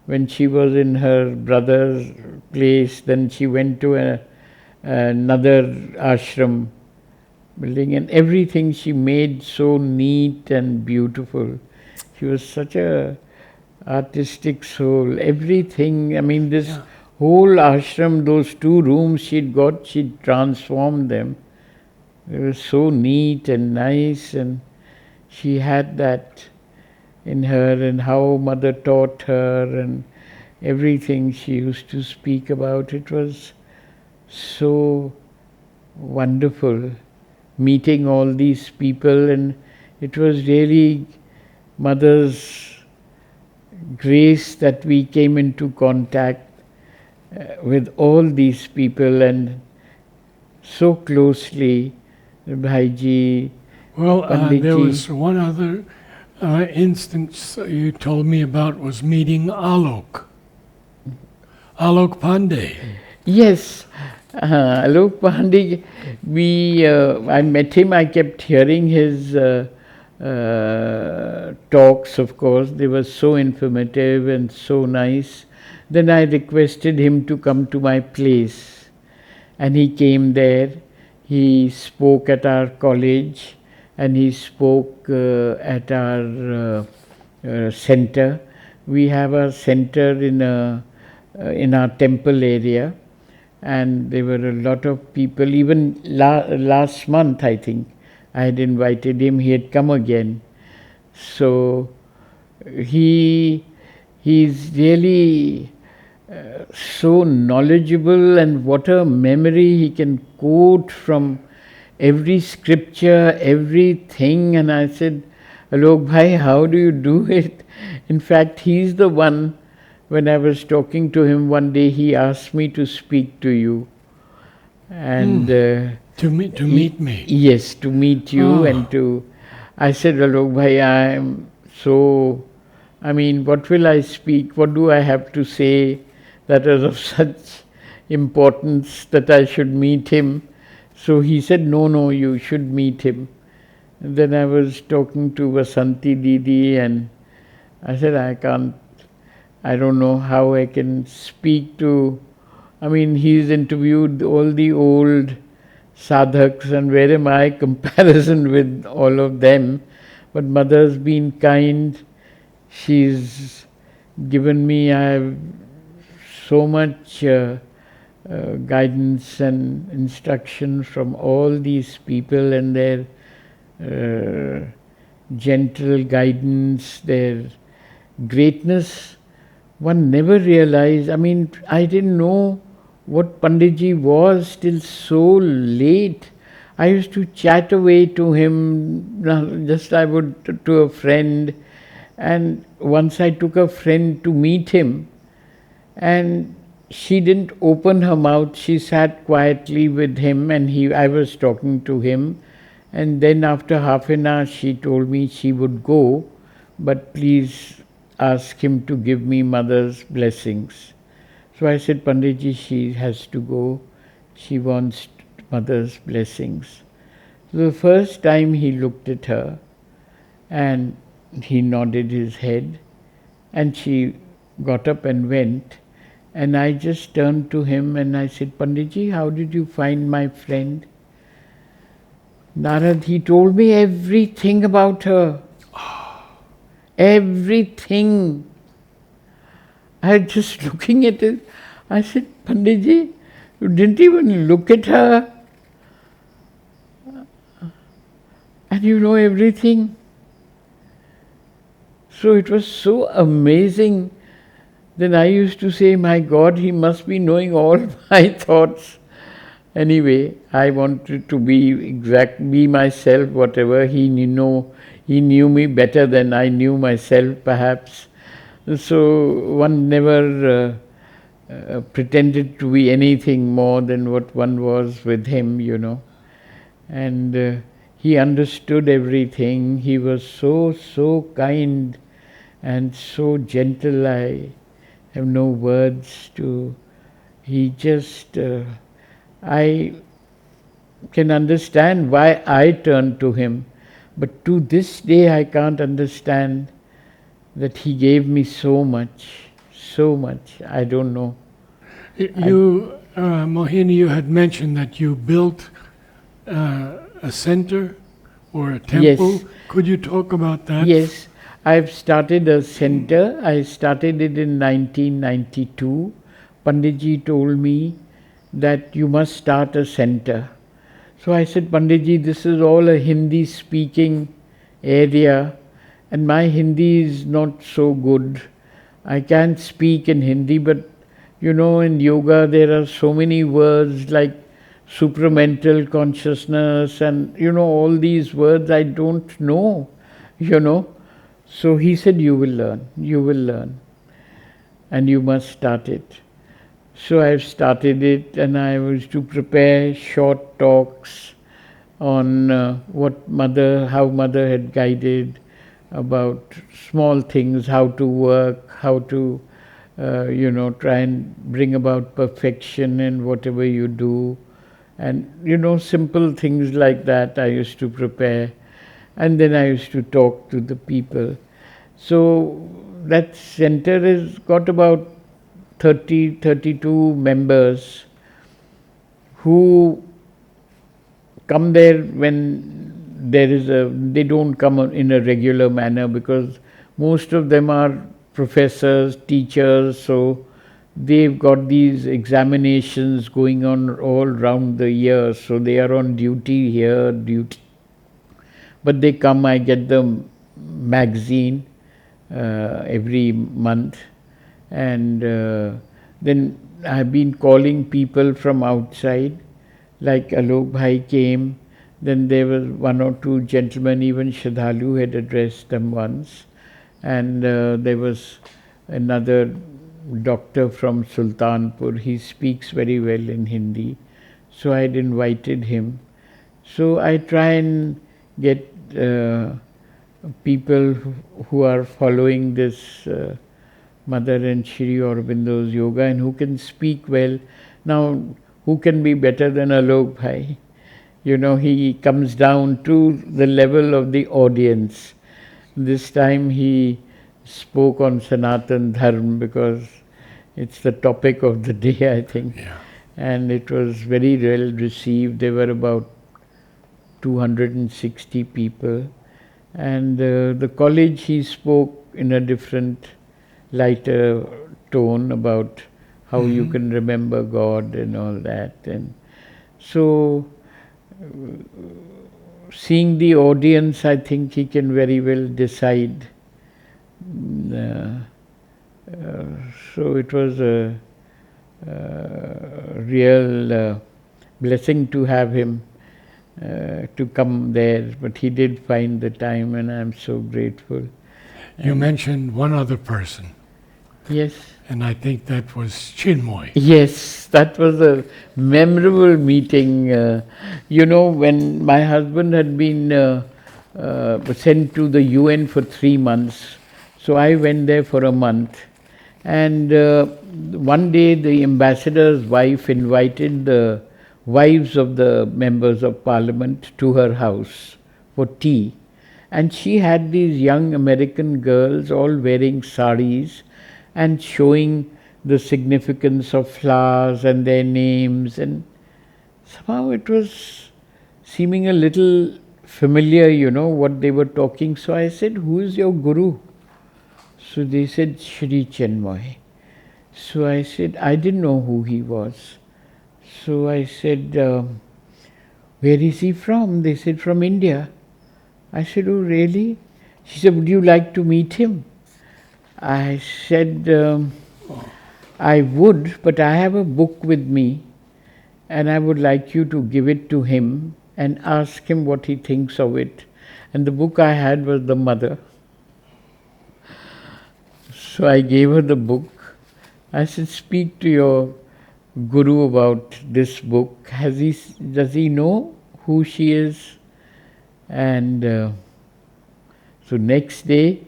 When she was in her brother's place, then she went to another ashram building, and everything she made so neat and beautiful. She was such a artistic soul. Everything, I mean, this whole ashram, those 2 rooms she'd got, she'd transformed them. They were so neat and nice, and she had that in her, and how mother taught her and everything she used to speak about. It was so wonderful meeting all these people, and it was really mother's grace that we came into contact with all these people and so closely. Bhaiji, Well, Panditji. there was one other instance you told me about was meeting Alok Pandey. Yes, Alok Pandey, I met him, I kept hearing his talks, of course. They were so informative and so nice. Then I requested him to come to my place, and he came there. He spoke at our college, and he spoke at our center. We have a center in our temple area, and there were a lot of people. Even last month, I think, I had invited him. He had come again. So he's really so knowledgeable, and what a memory. He can quote from every scripture, everything. And I said, Alok bhai, how do you do it? In fact, he's the one, when I was talking to him one day, he asked me to speak to you. And to meet me. Yes, to meet you and to. I said, Alok bhai, I am so. I mean, what will I speak? What do I have to say that is of such importance that I should meet him? So he said, no, you should meet him. And then I was talking to Vasanti Didi, and I said, I don't know how I can speak to. I mean, he's interviewed all the old sadhaks, and where am I comparison with all of them? But mother's been kind. She's given me so much guidance and instruction from all these people, and their gentle guidance, their greatness. One never realized. I mean, I didn't know what Panditji was till so late. I used to chat away to him, just I would to a friend, and once I took a friend to meet him, and she didn't open her mouth. She sat quietly with him, and I was talking to him, and then after half an hour she told me she would go, but please ask him to give me mother's blessings. So I said, Panditji, she has to go. She wants mother's blessings. So the first time he looked at her and he nodded his head, and she got up and went. And I just turned to him and I said, Panditji, how did you find my friend? Narad, he told me everything about her. Everything. I was just looking at it. I said, Panditji, you didn't even look at her. And you know everything. So it was so amazing. Then I used to say, my God, he must be knowing all my thoughts. Anyway, I wanted to be myself, whatever. He knew me better than I knew myself, perhaps. So one never pretended to be anything more than what one was with him, you know. And he understood everything. He was so kind and so gentle. I have no words to. He just. I can understand why I turned to him, but to this day I can't understand that he gave me so much, so much. I don't know. Mohini, you had mentioned that you built a center or a temple. Yes. Could you talk about that? Yes, I've started a center. I started it in 1992. Panditji told me that you must start a center. So I said, Panditji, this is all a Hindi speaking area, and my Hindi is not so good. I can't speak in Hindi, but you know, in yoga there are so many words like supramental consciousness and you know, all these words I don't know, you know. So he said, you will learn, and you must start it. So I've started it, and I was to prepare short talks on how mother had guided, about small things, how to work, how to, try and bring about perfection in whatever you do. And, simple things like that I used to prepare. And then I used to talk to the people. So that center has got about 32 members who come there when they don't come in a regular manner, because most of them are professors, teachers, so they've got these examinations going on all round the year, so they are on duty here, but they come. I get the magazine every month, and then I've been calling people from outside, like Alok Bhai came, then there was one or two gentlemen, even Shradhalu had addressed them once, and there was another doctor from Sultanpur. He speaks very well in Hindi, so I had invited him. So I try and get people who are following this Mother and Shri Aurobindo's yoga and who can speak well. Now, who can be better than Alok Bhai? You know, he comes down to the level of the audience. This time he spoke on Sanatan Dharma because it's the topic of the day, I think. Yeah. And it was very well received. There were about 260 people. And the college, he spoke in a different, lighter tone about how you can remember God and all that. And so, seeing the audience, I think he can very well decide. So it was a real blessing to have him to come there, but he did find the time, and I'm so grateful. You mentioned one other person, Yes. and I think that was Chinmoy. Yes, that was a memorable meeting. When my husband had been sent to the UN for 3 months, so I went there for a month. And one day the ambassador's wife invited the wives of the members of parliament to her house for tea. And she had these young American girls all wearing saris and showing the significance of flowers and their names, and somehow it was seeming a little familiar, what they were talking. So I said, "Who is your guru?" So they said, "Shri Chinmoy." So I said, I didn't know who he was. So I said, "Where is he from?" They said, "From India." I said, "Oh, really?" She said, "Would you like to meet him?" I said, "I would, but I have a book with me, and I would like you to give it to him and ask him what he thinks of it." And the book I had was The Mother. So I gave her the book. I said, "Speak to your guru about this book. Does he know who she is?" And so next day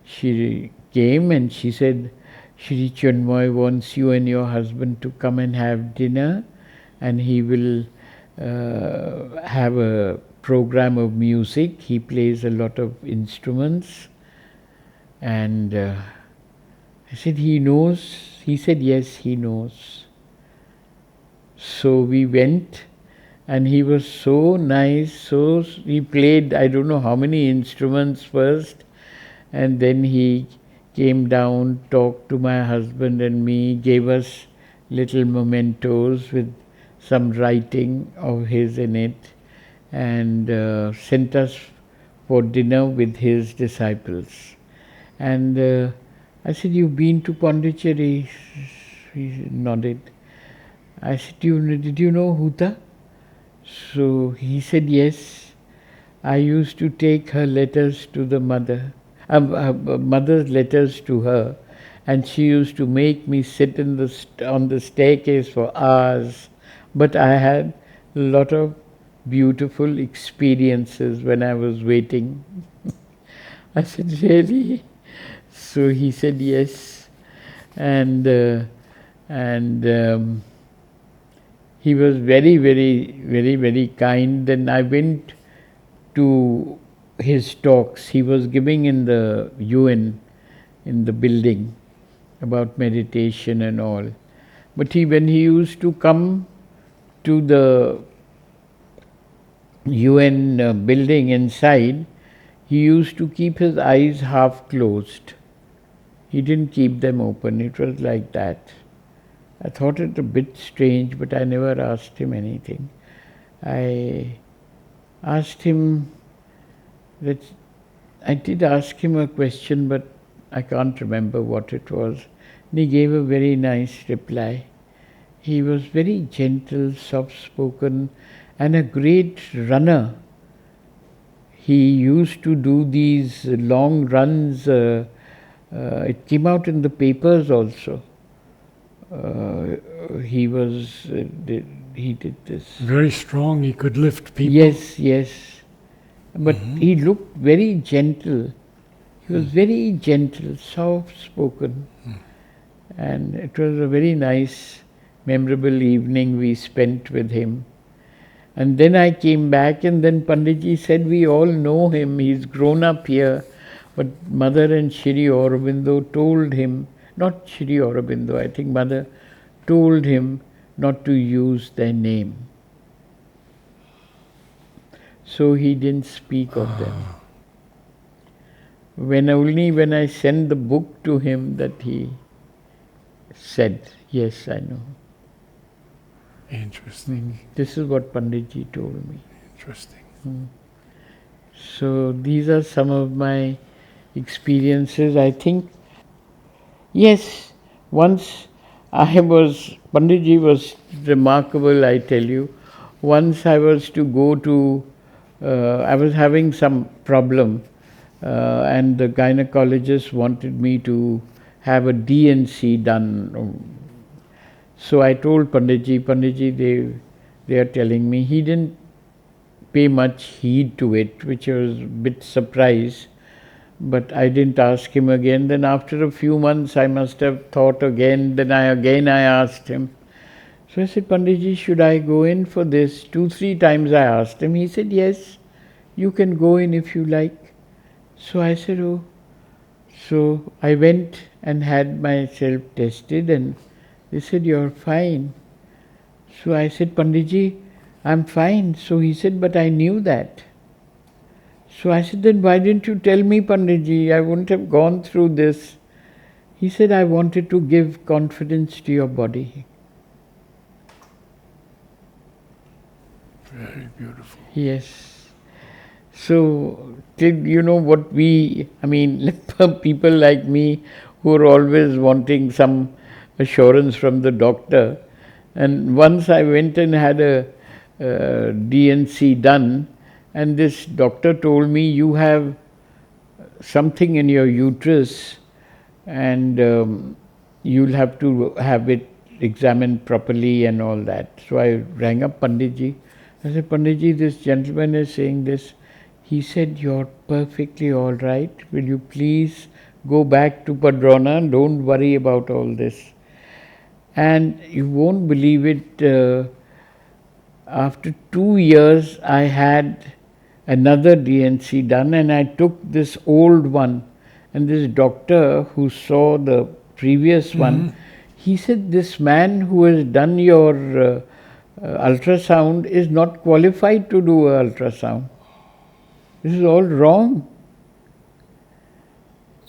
she came and she said, "Shri Chinmoy wants you and your husband to come and have dinner, and he will have a program of music. He plays a lot of instruments." And I said, "He knows?" He said, "Yes, he knows." So we went, and he was so nice. So he played, I don't know how many instruments first, and then he came down, talked to my husband and me, gave us little mementos with some writing of his in it, and sent us for dinner with his disciples. And I said, "You've been to Pondicherry?" He nodded. I said, "Did you know Huta?" So he said, "Yes. I used to take her letters to the mother, mother's letters to her, and she used to make me sit on the staircase for hours. But I had a lot of beautiful experiences when I was waiting." I said, "Really?" So he said, "Yes." And he was very, very, very, very kind. Then I went to his talks. He was giving in the UN, in the building, about meditation and all. But when he used to come to the UN building inside, he used to keep his eyes half closed. He didn't keep them open. It was like that. I thought it a bit strange, but I never asked him anything. I asked him that I did ask him a question, but I can't remember what it was. And he gave a very nice reply. He was very gentle, soft-spoken, and a great runner. He used to do these long runs. It came out in the papers also. He did this. Very strong, he could lift people. Yes, yes. But he looked very gentle. He was very gentle, soft-spoken. And it was a very nice, memorable evening we spent with him. And then I came back, and then Panditji said, "We all know him, he's grown up here." But Mother and Shri Aurobindo told him, not Shri Aurobindo, I think Mother told him not to use their name. So he didn't speak of them. Only when I sent the book to him that he said, "Yes, I know." Interesting. This is what Panditji told me. Interesting. So these are some of my experiences. I think, yes, once Panditji was remarkable, I tell you. Once I was to go to, I was having some problem, and the gynecologist wanted me to have a D&C done. So I told Panditji, they are telling me. He didn't pay much heed to it, which I was a bit surprised. But I didn't ask him again. Then after a few months, I must have thought again. Then I asked him. So I said, Panditji, should I go in for this? 2-3 times I asked him. He said, yes, you can go in if you like. So I said, oh. So I went and had myself tested, and they said, you're fine. So I said, Panditji, I'm fine. So he said, but I knew that. So I said, then why didn't you tell me, Panditji? I wouldn't have gone through this. He said, I wanted to give confidence to your body. Very beautiful. Yes. So, you know what people like me who are always wanting some assurance from the doctor. And once I went and had a D&C done, and this doctor told me, you have something in your uterus, and you'll have to have it examined properly and all that. So I rang up Panditji. I said, Panditji, this gentleman is saying this. He said, you're perfectly all right. Will you please go back to Padrona? Don't worry about all this. And you won't believe it, after 2 years, I had another D&C done, and I took this old one. And this doctor who saw the previous one, he said, this man who has done your ultrasound is not qualified to do an ultrasound. This is all wrong.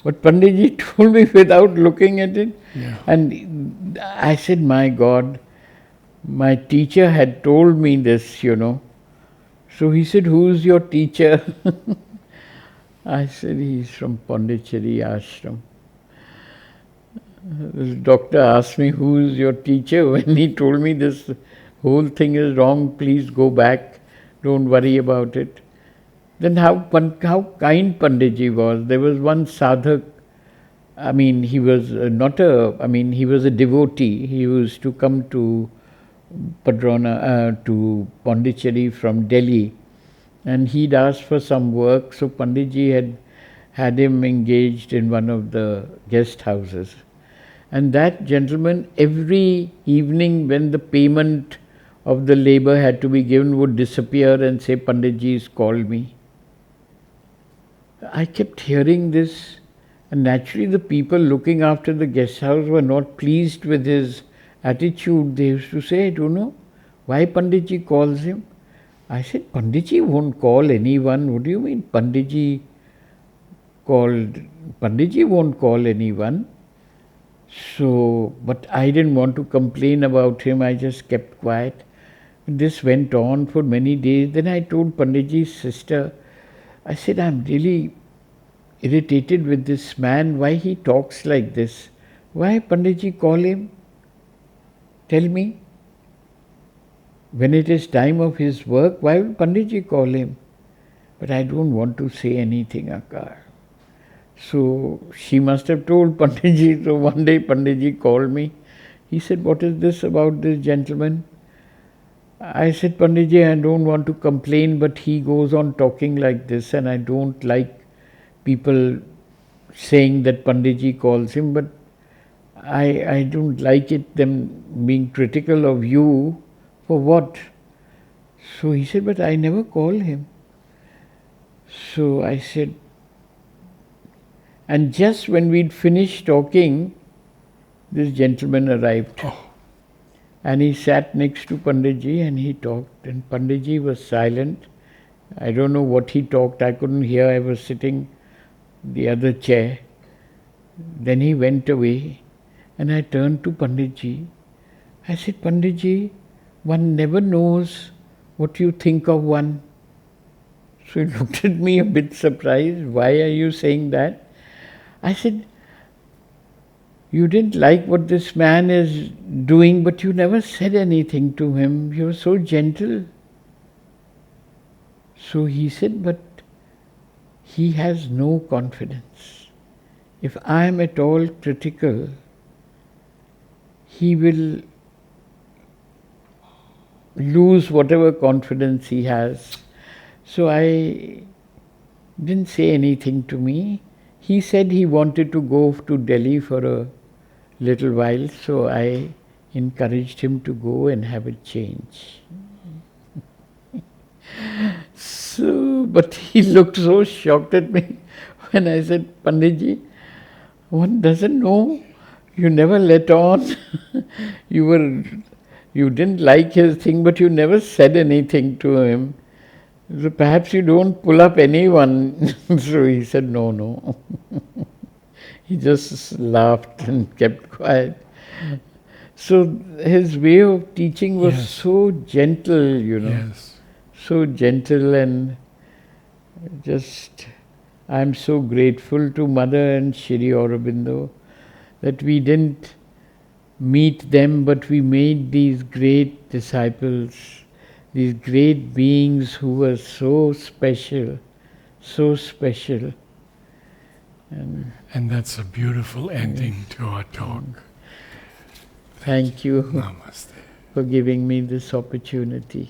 But Panditji told me without looking at it. Yeah. And I said, my God, my teacher had told me this, you know. So he said, who's your teacher? I said, he's from Pondicherry Ashram. This doctor asked me, who's your teacher? When he told me this whole thing is wrong, please go back, don't worry about it. Then how kind Panditji was. There was one sadhak, he was he was a devotee. He used to come to Padrona, to Pondicherry from Delhi, and he'd asked for some work, so Panditji had him engaged in one of the guest houses. And that gentleman, every evening when the payment of the labor had to be given, would disappear and say, Panditji's called me. I kept hearing this, and naturally the people looking after the guest house were not pleased with his attitude. They used to say, I don't know why Panditji calls him. I said, Panditji won't call anyone. What do you mean Panditji won't call anyone. So, but I didn't want to complain about him. I just kept quiet. This went on for many days. Then I told Panditji's sister, I said, I'm really irritated with this man. Why he talks like this? Why Panditji call him? Tell me. When it is time of his work, why will Panditji call him? But I don't want to say anything, Akar. So she must have told Panditji. So one day Panditji called me. He said, what is this about this gentleman? I said, Panditji, I don't want to complain, but he goes on talking like this, and I don't like people saying that Panditji calls him, but I don't like it, them being critical of you. For what? So he said, but I never call him. So I said, and just when we'd finished talking, this gentleman arrived. Oh. And he sat next to Panditji and he talked, and Panditji was silent. I don't know what he talked, I couldn't hear, I was sitting the other chair. Then he went away, and I turned to Panditji. I said, Panditji, one never knows what you think of one. So he looked at me a bit surprised. Why are you saying that? I said, you didn't like what this man is doing, but you never said anything to him. You were so gentle. So he said, but he has no confidence. If I am at all critical, he will lose whatever confidence he has. So I didn't say anything to me. He said he wanted to go to Delhi for a little while, so I encouraged him to go and have a change. So, but he looked so shocked at me when I said, Panditji, one doesn't know. You never let on. You didn't like his thing, but you never said anything to him. So perhaps you don't pull up anyone. So he said, no. He just laughed and kept quiet. So his way of teaching was so gentle, Yes. so gentle, and just I'm so grateful to Mother and Shri Aurobindo that we didn't meet them, but we made these great disciples, these great beings who were so special, so special. And that's a beautiful ending to our talk. Thank you Namaste. for giving me this opportunity.